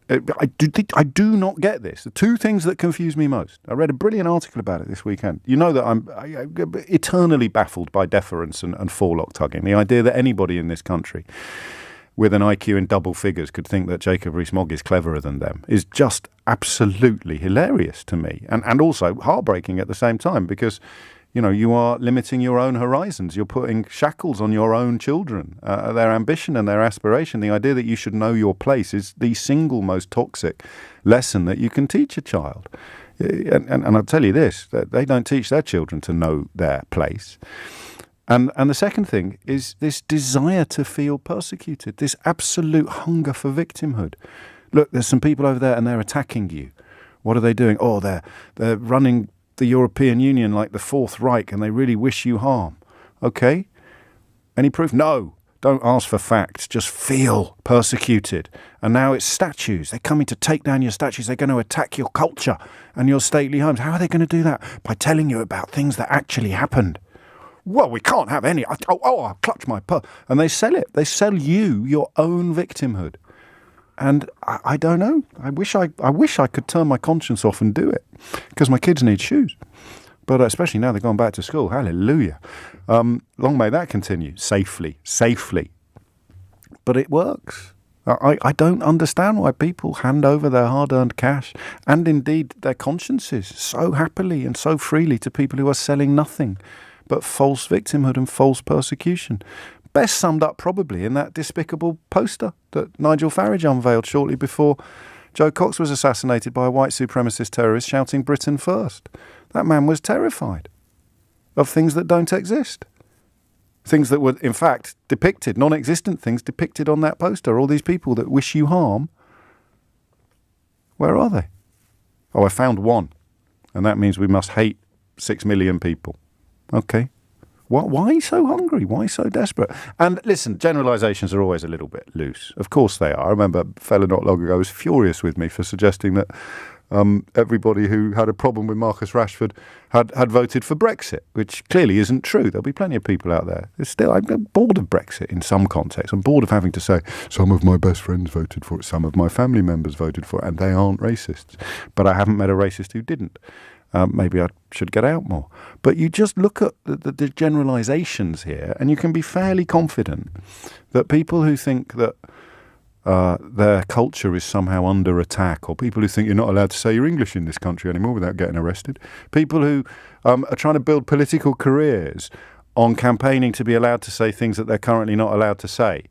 I do not get this. The two things that confuse me most. I read a brilliant article about it this weekend. You know that I'm eternally baffled by deference and forelock tugging. The idea that anybody in this country with an IQ in double figures could think that Jacob Rees-Mogg is cleverer than them is just absolutely hilarious to me, and also heartbreaking at the same time, because you are limiting your own horizons. You're putting shackles on your own children, their ambition and their aspiration. The idea that you should know your place is the single most toxic lesson that you can teach a child. And I'll tell you this, that they don't teach their children to know their place. And the second thing is this desire to feel persecuted, this absolute hunger for victimhood. Look, there's some people over there and they're attacking you. What are they doing? Oh, they're running the European Union like the Fourth Reich and they really wish you harm. Okay? Any proof? No. Don't ask for facts. Just feel persecuted. And now it's statues. They're coming to take down your statues. They're going to attack your culture and your stately homes. How are they going to do that? By telling you about things that actually happened. Well, we can't have any. I'll clutch my purse. And they sell it. They sell you your own victimhood. And I don't know. I wish I could turn my conscience off and do it, because my kids need shoes. But especially now they're going back to school. Hallelujah. Long may that continue. Safely. But it works. I don't understand why people hand over their hard-earned cash and indeed their consciences so happily and so freely to people who are selling nothing but false victimhood and false persecution. Best summed up probably in that despicable poster that Nigel Farage unveiled shortly before Joe Cox was assassinated by a white supremacist terrorist shouting Britain first. That man was terrified of things that don't exist. Things that were, in fact, depicted, non-existent things depicted on that poster. All these people that wish you harm, where are they? Oh, I found one. And that means we must hate 6 million people. Okay. Why so hungry? Why so desperate? And listen, generalisations are always a little bit loose. Of course they are. I remember a fella not long ago was furious with me for suggesting that everybody who had a problem with Marcus Rashford had voted for Brexit, which clearly isn't true. There'll be plenty of people out there. I'm bored of Brexit in some context. I'm bored of having to say, some of my best friends voted for it, some of my family members voted for it, and they aren't racists. But I haven't met a racist who didn't. Maybe I should get out more. But you just look at the generalisations here, and you can be fairly confident that people who think that their culture is somehow under attack, or people who think you're not allowed to say your English in this country anymore without getting arrested, people who are trying to build political careers on campaigning to be allowed to say things that they're currently not allowed to say,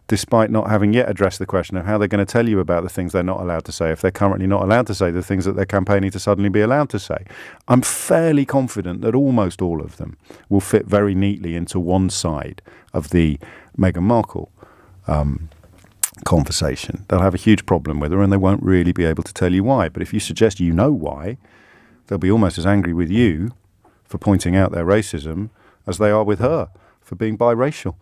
despite not having yet addressed the question of how they're going to tell you about the things they're not allowed to say if they're currently not allowed to say the things that they're campaigning to suddenly be allowed to say. I'm fairly confident that almost all of them will fit very neatly into one side of the Meghan Markle conversation. They'll have a huge problem with her and they won't really be able to tell you why. But if you suggest you know why, they'll be almost as angry with you for pointing out their racism as they are with her for being biracial.